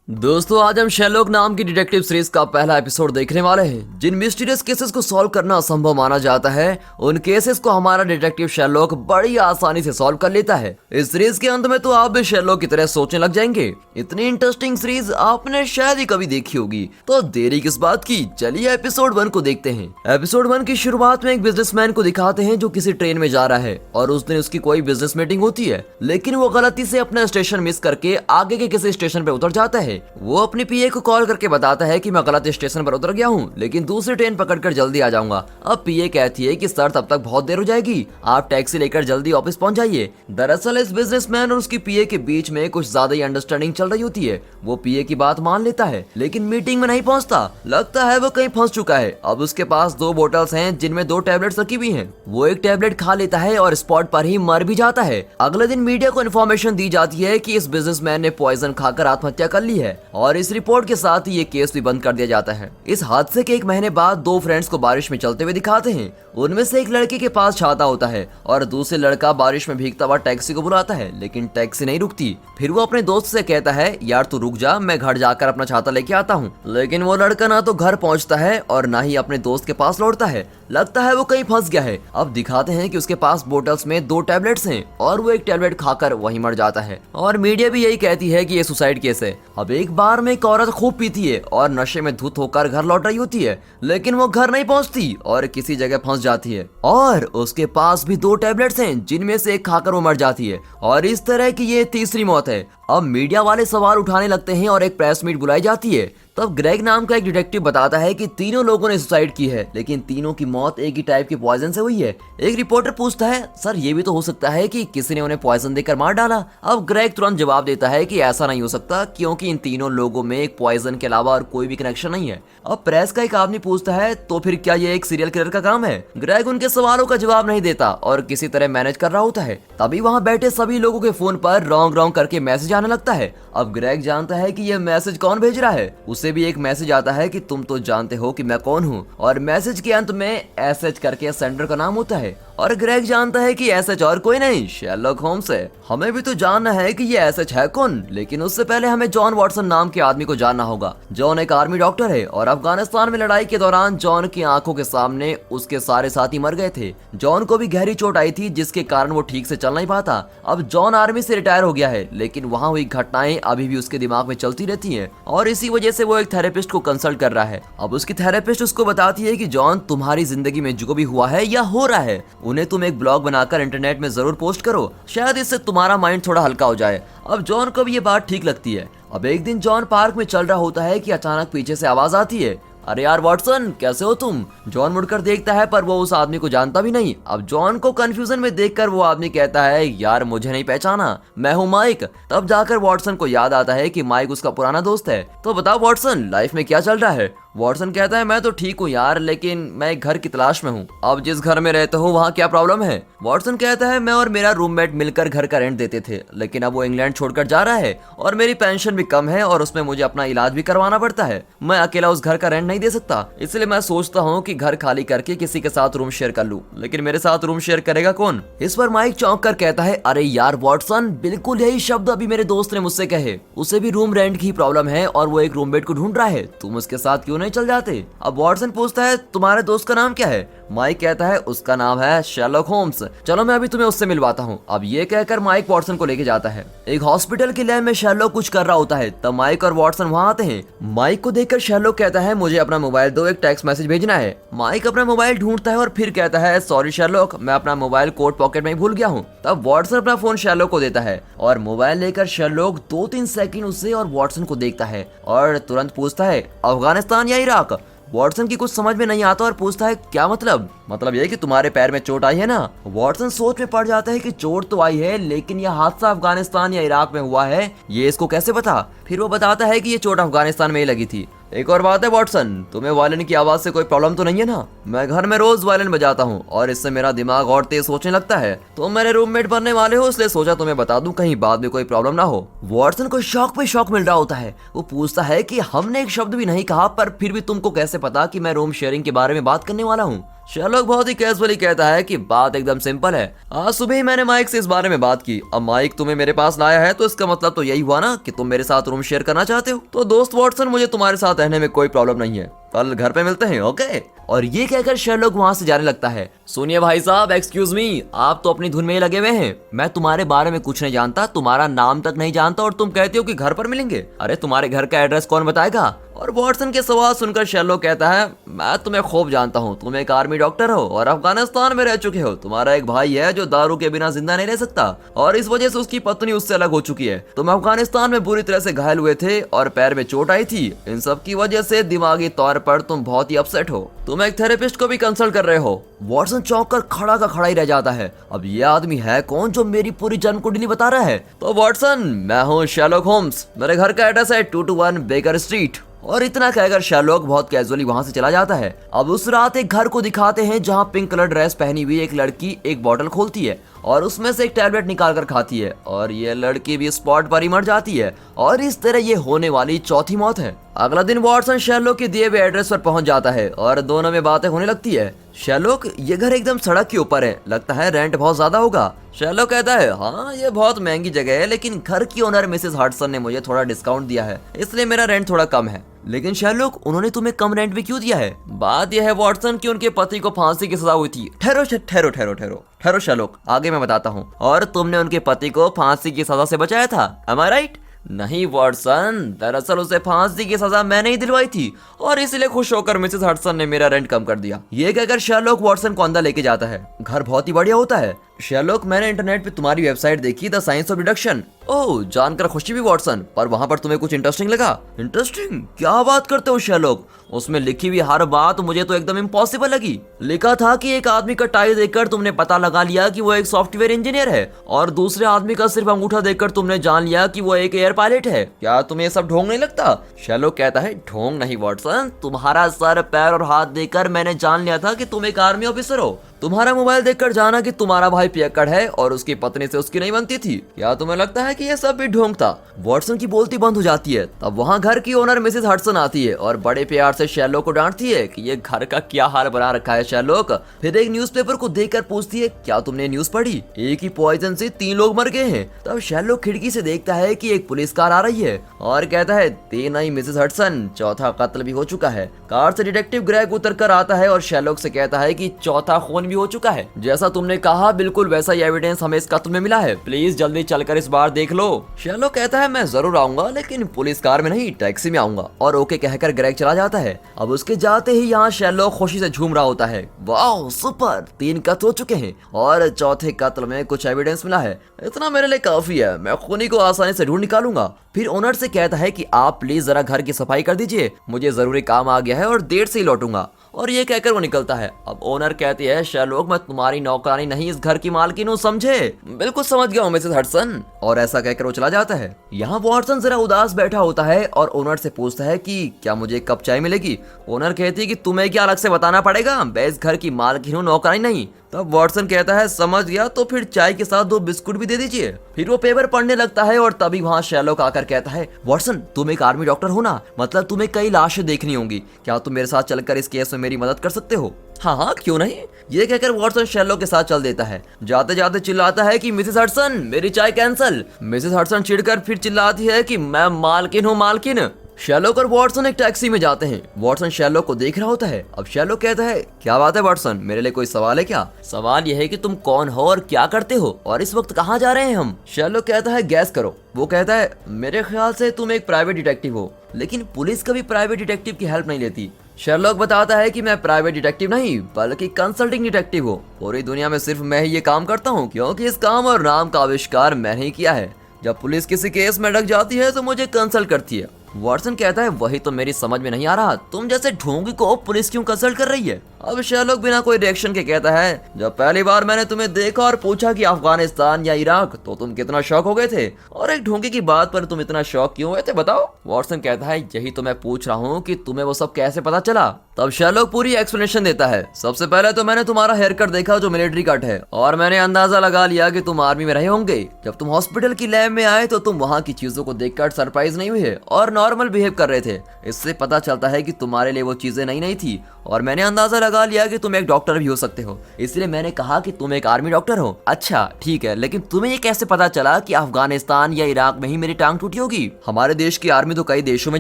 दोस्तों आज हम शेरलॉक नाम की डिटेक्टिव सीरीज का पहला एपिसोड देखने वाले हैं। जिन मिस्टीरियस केसेस को सॉल्व करना असंभव माना जाता है उन केसेस को हमारा डिटेक्टिव शेरलॉक बड़ी आसानी से सॉल्व कर लेता है। इस सीरीज के अंत में तो आप भी शेरलॉक की तरह सोचने लग जाएंगे। इतनी इंटरेस्टिंग सीरीज आपने शायद ही कभी देखी होगी, तो देरी किस बात की, चलिए एपिसोड 1 को देखते हैं। एपिसोड 1 की शुरुआत में एक बिजनेसमैन को दिखाते हैं जो किसी ट्रेन में जा रहा है और उस दिन उसकी कोई बिजनेस मीटिंग होती है, लेकिन वो गलती से अपना स्टेशन मिस करके आगे के किसी स्टेशन पे उतर जाता है। वो अपनी पीए को कॉल करके बताता है कि मैं गलत स्टेशन पर उतर गया हूँ, लेकिन दूसरी ट्रेन पकड़कर जल्दी आ जाऊंगा। अब पीए कहती है कि सर तब तक बहुत देर हो जाएगी, आप टैक्सी लेकर जल्दी ऑफिस पहुंच जाइए। दरअसल इस बिजनेसमैन और उसकी पीए के बीच में कुछ ज्यादा ही अंडरस्टैंडिंग चल रही होती है। वो पीए की बात मान लेता है लेकिन मीटिंग में नहीं पहुंचता। लगता है वो कहीं फंस चुका है। अब उसके पास 2 बोतल्स हैं जिनमें 2 टैबलेट्स रखी हुई हैं। वो एक टैबलेट खा लेता है और स्पॉट पर ही मर भी जाता है। अगले दिन मीडिया को इन्फॉर्मेशन दी जाती है कि इस बिजनेसमैन ने पॉइजन खाकर आत्महत्या कर ली है और इस रिपोर्ट के साथ ही ये केस भी बंद कर दिया जाता है। इस हादसे के 1 महीने बाद 2 फ्रेंड्स को बारिश में चलते हुए दिखाते हैं। उनमें से एक लड़के के पास छाता होता है और दूसरे लड़का बारिश में भीगता हुआ टैक्सी को बुलाता है, लेकिन टैक्सी नहीं रुकती। फिर वो अपने दोस्त से कहता है, यार तू रुक जा, मैं घर जाकर अपना छाता लेके आता हूँ। लेकिन वो लड़का ना तो घर पहुँचता है और ना ही अपने दोस्त के पास लौटता है। लगता है वो कहीं फंस गया है। अब दिखाते हैं कि उसके पास बोतल्स में 2 टैबलेट्स हैं और वो एक टैबलेट खाकर वहीं मर जाता है और मीडिया भी यही कहती है कि ये सुसाइड केस है। अब एक बार में एक औरत खूब पीती है और नशे में धुत होकर घर लौट रही होती है, लेकिन वो घर नहीं पहुंचती और किसी जगह फंस जाती है और उसके पास भी 2 टैबलेट्स हैं जिनमें से एक खाकर वो मर जाती है और इस तरह की ये तीसरी मौत है। अब मीडिया वाले सवाल उठाने लगते हैं और एक प्रेस मीट बुलाई जाती है। तब ग्रेग नाम का एक डिटेक्टिव बताता है कि तीनों लोगों ने सुसाइड की है, लेकिन तीनों की मौत एक ही टाइप के पॉइजन से हुई है। एक रिपोर्टर पूछता है, सर ये भी तो हो सकता है कि किसी ने उन्हें पॉइजन देकर मार डाला। अब ग्रेग तुरंत जवाब देता है कि ऐसा नहीं हो सकता, क्योंकि इन तीनों लोगों में एक पॉइजन के अलावा और कोई भी कनेक्शन नहीं है। अब प्रेस का एक आदमी पूछता है, तो फिर क्या ये एक सीरियल किलर का काम है? ग्रेग उनके सवालों का जवाब नहीं देता और किसी तरह मैनेज कर रहा होता है। तभी वहाँ बैठे सभी लोगों के फोन पर रॉन्ग करके मैसेज आने लगता है। अब ग्रेग जानता है कि यह मैसेज कौन भेज रहा है। उसे भी एक मैसेज आता है कि तुम तो जानते हो कि मैं कौन हूँ, और मैसेज के अंत में एसएच करके सेंडर का नाम होता है और ग्रेग जानता है कि एसएच और कोई नहीं, शेरलॉक होम्स है। हमें भी तो जानना है कि ये एसएच है कौन, लेकिन उससे पहले हमें जॉन वॉटसन नाम के आदमी को जानना होगा। जॉन एक आर्मी डॉक्टर है और अफगानिस्तान में लड़ाई के दौरान जॉन की आंखों के सामने उसके सारे साथी मर गए थे। जॉन को भी गहरी चोट आई थी जिसके कारण वो ठीक से चल नहीं पाता। अब जॉन आर्मी से रिटायर हो गया है, लेकिन वहाँ हुई घटनाएं अभी भी उसके दिमाग में चलती रहती है और इसी वजह से वो एक थेरेपिस्ट को कंसल्ट कर रहा है। अब उसकी थेरेपिस्ट उसको बताती है कि जॉन, तुम्हारी जिंदगी में जो भी हुआ है या हो रहा है उन्हें तुम एक ब्लॉग बनाकर इंटरनेट में जरूर पोस्ट करो, शायद इससे तुम्हारा माइंड थोड़ा हल्का हो जाए। अब जॉन को भी ये बात ठीक लगती है। अब एक दिन जॉन पार्क में चल रहा होता है कि अचानक पीछे से आवाज आती है, अरे यार वॉटसन, कैसे हो तुम? जॉन मुड़कर देखता है पर वो उस आदमी को जानता भी नहीं। अब जॉन को कंफ्यूजन में देखकर वो आदमी कहता है, यार मुझे नहीं पहचाना, मैं हूँ माइक। तब जाकर वॉटसन को याद आता है कि माइक उसका पुराना दोस्त है। तो बताओ वॉटसन, लाइफ में क्या चल रहा है? वॉटसन कहता है, मैं तो ठीक हूँ यार, लेकिन मैं एक घर की तलाश में हूँ। अब जिस घर में रहते हो वहाँ क्या प्रॉब्लम है? वॉटसन कहता है, मैं और मेरा रूममेट मिलकर घर का रेंट देते थे, लेकिन अब वो इंग्लैंड छोड़कर जा रहा है और मेरी पेंशन भी कम है और उसमें मुझे अपना इलाज भी करवाना पड़ता है। मैं अकेला उस घर का रेंट नहीं दे सकता, इसलिए मैं सोचता हूँ कि घर खाली करके किसी के साथ रूम शेयर कर लूं। लेकिन मेरे साथ रूम शेयर करेगा कौन? इस पर माइक चौंक कर कहता है, अरे यार वॉटसन, बिल्कुल यही शब्द अभी मेरे दोस्त ने मुझसे कहे। उसे भी रूम रेंट की प्रॉब्लम है और वो एक रूममेट को ढूंढ रहा है, तुम उसके साथ क्यों नहीं चल जाते? अब वॉटसन पूछता है, तुम्हारे दोस्त का नाम क्या है? माइक कहता है, उसका नाम है शेरलॉक होम्स, चलो मैं अभी तुम्हें उससे मिलवाता हूँ। अब ये कहकर माइक वॉटसन को लेके जाता है। एक हॉस्पिटल के लैब में शेरलॉक कुछ कर रहा होता है, तब माइक और वॉटसन वहाँ आते हैं। माइक को देखकर शेरलॉक कहता है, मुझे अपना मोबाइल दो, एक टेक्स्ट मैसेज भेजना है। माइक अपना मोबाइल ढूंढता है और फिर कहता है, सॉरी शेरलॉक, मैं अपना मोबाइल कोट पॉकेट में ही भूल गया हूँ। तब वॉटसन अपना फोन शेरलॉक को देता है और मोबाइल लेकर शेरलॉक 2-3 सेकंड उसे और वॉटसन को देखता है और तुरंत पूछता है, अफगानिस्तान या इराक? वॉटसन की कुछ समझ में नहीं आता और पूछता है, क्या मतलब? मतलब ये कि तुम्हारे पैर में चोट आई है ना? वॉटसन सोच में पड़ जाता है कि चोट तो आई है, लेकिन यह हादसा अफगानिस्तान या इराक में हुआ है, ये इसको कैसे पता? फिर वो बताता है कि ये चोट अफगानिस्तान में ही लगी थी। एक और बात है वॉटसन, तुम्हें वायलिन की आवाज से कोई प्रॉब्लम तो नहीं है ना? मैं घर में रोज वायलिन बजाता हूँ और इससे मेरा दिमाग और तेज सोचने लगता है। तुम मेरे रूममेट बनने वाले हो, इसलिए सोचा तुम्हें बता दूं, कहीं बाद में कोई प्रॉब्लम ना हो। वॉटसन को शौक पे शौक मिल रहा होता है। वो पूछता है कि हमने एक शब्द भी नहीं कहा, पर फिर भी तुमको कैसे पता कि मैं रूम शेयरिंग के बारे में बात करने वाला हूँ? शेरलॉक बहुत ही कैजुअली कहता है कि बात एकदम सिंपल है। आज सुबह ही मैंने माइक से इस बारे में बात की। अब माइक तुम्हें मेरे पास लाया है तो इसका मतलब तो यही हुआ ना कि तुम मेरे साथ रूम शेयर करना चाहते हो। तो दोस्त वॉटसन, मुझे तुम्हारे साथ रहने में कोई प्रॉब्लम नहीं है, कल घर पे मिलते हैं, ओके। और ये कहकर शेरलॉक वहाँ से जाने लगता है। सुनिए भाई साहब, एक्सक्यूज मी, आप तो अपनी धुन में ही लगे हुए हैं। मैं तुम्हारे बारे में कुछ नहीं जानता, तुम्हारा नाम तक नहीं जानता, और तुम कहते हो कि घर पर मिलेंगे। अरे तुम्हारे घर का एड्रेस कौन बताएगा? और वॉटसन के सवाल सुनकर शेरलॉक कहता है, मैं तुम्हें खूब जानता हूँ, तुम एक आर्मी डॉक्टर हो और अफगानिस्तान में रह चुके हो। तुम्हारा एक भाई है जो दारू के बिना जिंदा नहीं रह सकता और इस वजह से उसकी पत्नी उससे अलग हो चुकी है। तुम अफगानिस्तान में बुरी तरह से घायल हुए थे और पैर में चोट आई थी। इन सब की वजह से दिमागी तौर पर तुम बहुत ही अपसेट हो। तुम एक थेरेपिस्ट को भी कंसल्ट कर रहे हो। वॉटसन चौंक कर खड़ा का खड़ा ही रह जाता है। अब ये आदमी है कौन जो मेरी पूरी जन्म कुंडली बता रहा है? तो वॉटसन, मैं हूँ शेरलॉक होम्स, मेरे घर का एड्रेस है 221 बेकर स्ट्रीट। और इतना कहकर शेरलॉक बहुत कैजुअली वहां से चला जाता है। अब उस रात एक घर को दिखाते हैं जहां पिंक कलर ड्रेस पहनी हुई एक लड़की एक बोतल खोलती है और उसमें से एक टैबलेट निकाल कर खाती है और ये लड़की भी स्पॉट पर ही मर जाती है और इस तरह ये होने वाली चौथी मौत है। अगला दिन वॉटसन शेरलॉक के दिए हुए एड्रेस पर पहुंच जाता है और दोनों में बातें होने लगती है। शेरलॉक, ये घर एकदम सड़क के ऊपर है, लगता है रेंट बहुत ज्यादा होगा। शेरलॉक कहता है, हाँ ये बहुत महंगी जगह है, लेकिन घर की ओनर मिसेस हडसन ने मुझे थोड़ा डिस्काउंट दिया है, इसलिए मेरा रेंट थोड़ा कम है। लेकिन शेरलॉक, उन्होंने तुम्हें कम रेंट भी क्यों दिया है? बात यह है वॉटसन कि उनके पति को फांसी की सजा हुई थी। ठहरो ठहरो ठहरो ठहरो ठहरो शेरलॉक, आगे मैं बताता हूँ। और तुमने उनके पति को फांसी की सजा से बचाया था, एम आई राइट? नहीं वॉटसन, दरअसल उसे फांसी की सजा मैंने ही दिलवाई थी और इसलिए खुश होकर मिसेस हडसन ने मेरा रेंट कम कर दिया। ये कहकर शेरलॉक वॉटसन को अंदर लेके जाता है। घर बहुत ही बढ़िया होता है। शेरलॉक, मैंने इंटरनेट पे तुम्हारी वेबसाइट देखी, द साइंस ऑफ डिडक्शन। ओह, जानकर खुशी भी वॉटसन, पर वहाँ पर तुम्हें कुछ इंटरेस्टिंग लगा? इंटरेस्टिंग? क्या बात करते हो शेरलॉक? उसमें लिखी हुई हर बात मुझे तो एकदम इम्पॉसिबल लगी। लिखा था कि एक आदमी का टाई देखकर तुमने पता लगा लिया कि वो एक सॉफ्टवेयर इंजीनियर है और दूसरे आदमी का सिर्फ अंगूठा देखकर तुमने जान लिया कि वो एक एयर पायलट है। क्या तुम्हें सब ढोंग नहीं लगता? शेरलॉक कहता है, ढोंग नहीं वॉटसन, तुम्हारा सर, पैर और हाथ देखकर मैंने जान लिया था कि तुम एक आर्मी ऑफिसर हो। तुम्हारा मोबाइल देखकर जाना कि तुम्हारा भाई पियक्कड़ है और उसकी पत्नी से उसकी नहीं बनती थी। क्या तुम्हें लगता है कि यह सब भी ढोंग था? वॉटसन की बोलती बंद हो जाती है। तब वहाँ घर की ओनर मिसेस हडसन आती है और बड़े प्यार से शेरलॉक को डांटती है कि ये घर का क्या हाल बना रखा है शेरलॉक। फिर एक न्यूज़पेपर को देखकर पूछती है, क्या तुमने न्यूज़ पढ़ी? एक ही पॉइजन से 3 लोग मर गए हैं। तब शेरलॉक खिड़की से देखता है कि एक पुलिस कार आ रही है और कहता है, 3 नहीं मिसेस हडसन, चौथा कत्ल भी हो चुका है। कार से डिटेक्टिव ग्रेग उतर कर आता है और शेरलॉक से कहता है कि चौथा खून भी हो चुका है। जैसा तुमने कहा बिल्कुल वैसा ही एविडेंस हमें इस कत्ल में मिला है, प्लीज जल्दी चलकर इस बार देख लो। शेरलॉक कहता है, मैं जरूर आऊंगा, लेकिन पुलिस कार में नहीं, टैक्सी में आऊंगा। और ओके कहकर ग्रेग चला जाता है। अब उसके जाते ही यहाँ शेरलॉक खुशी से झूम रहा होता है। वाह सुपर, 3 कत्ल हो चुके हैं और चौथे कत्ल में कुछ एविडेंस मिला है। इतना मेरे लिए काफी है, मैं खूनी को आसानी से ढूंढ निकालूंगा। फिर ओनर से कहता है कि आप प्लीज जरा घर की सफाई कर दीजिए, मुझे जरूरी काम आ गया है और देर से ही लौटूंगा। और ये कहकर वो निकलता है। अब ओनर कहती है, शेरलॉक मैं तुम्हारी नौकरानी नहीं, इस घर की मालकिन हूँ, समझे? बिल्कुल समझ गया हूँ मिसेस हडसन। और ऐसा कहकर वो चला जाता है। यहाँ वॉटसन जरा उदास बैठा होता है और ओनर से पूछता है कि क्या मुझे एक कप चाय मिलेगी? ओनर कहती है कि तुम्हें क्या अलग से बताना पड़ेगा, मैं इस घर की मालकिन हूँ, नौकरानी नहीं। तब वॉटसन कहता है, समझ गया, तो फिर चाय के साथ 2 बिस्कुट भी दे दीजिए। फिर वो पेपर पढ़ने लगता है और तभी वहाँ शेरलॉक आकर कहता है, वॉटसन तुम एक आर्मी डॉक्टर हो ना, मतलब तुम्हें कई लाशें देखनी होंगी, क्या तुम मेरे साथ चलकर इस केस में मेरी मदद कर सकते हो? हाँ हाँ क्यों नहीं। ये कहकर वॉटसन शेरलॉक के साथ चल देता है। जाते जाते चिल्लाता है कि मिसेस हडसन मेरी चाय कैंसल। मिसेस हडसन चिढ़कर फिर चिल्लाती है कि मैं मालकिन हूँ, मालकिन। शेरलॉक और वॉटसन एक टैक्सी में जाते हैं। वॉटसन शेरलॉक को देख रहा होता है। अब शेरलॉक कहता है, क्या बात है वॉटसन, मेरे लिए कोई सवाल है क्या? सवाल यह है कि तुम कौन हो और क्या करते हो और इस वक्त कहाँ जा रहे हैं हम? शेरलॉक कहता है, गैस करो। वो कहता है, मेरे ख्याल से तुम एक प्राइवेट डिटेक्टिव हो, लेकिन पुलिस कभी प्राइवेट डिटेक्टिव की हेल्प नहीं लेती। शेरलॉक बताता है कि मैं प्राइवेट डिटेक्टिव नहीं बल्कि कंसल्टिंग डिटेक्टिव हूँ। पूरी दुनिया में सिर्फ मैं ही ये काम करता हूँ क्योंकि इस काम और नाम का आविष्कार मैंने ही किया है। जब पुलिस किसी केस में अटक जाती है तो मुझे कंसल्ट करती है। वॉटसन कहता है, वही तो मेरी समझ में नहीं आ रहा, तुम जैसे ढोंगी को पुलिस क्यों कंसल्ट कर रही है? अब शेरलॉक बिना कोई रिएक्शन के कहता है, जब पहली बार मैंने तुम्हें देखा और पूछा कि अफगानिस्तान या इराक, तो तुम कितना शॉक हो गए थे, और एक ढोंगी की बात पर तुम इतना शॉक क्यों हुए थे, बताओ? वॉटसन कहता है, यही तो मैं पूछ रहा हूँ कि तुम्हें वो सब कैसे पता चला? तब शेरलॉक पूरी एक्सप्लेनेशन देता है। सबसे पहले तो मैंने तुम्हारा हेयर कट देखा जो मिलिट्री कट है, और मैंने अंदाजा लगा लिया कि तुम आर्मी में रहे होंगे। जब तुम हॉस्पिटल की लैब में आए तो तुम वहाँ की चीजों को देखकर सरप्राइज नहीं हुए और नॉर्मल बिहेव कर रहे थे। इससे पता चलता है कि तुम्हारे लिए वो चीजें नई नहीं थी और मैंने अंदाजा लगा लिया कि तुम एक डॉक्टर भी हो सकते हो, इसलिए मैंने कहा कि तुम एक आर्मी डॉक्टर हो। अच्छा ठीक है, लेकिन तुम्हें ये कैसे पता चला कि अफगानिस्तान या इराक में ही मेरी टांग टूटी होगी? हमारे देश की आर्मी तो कई देशों में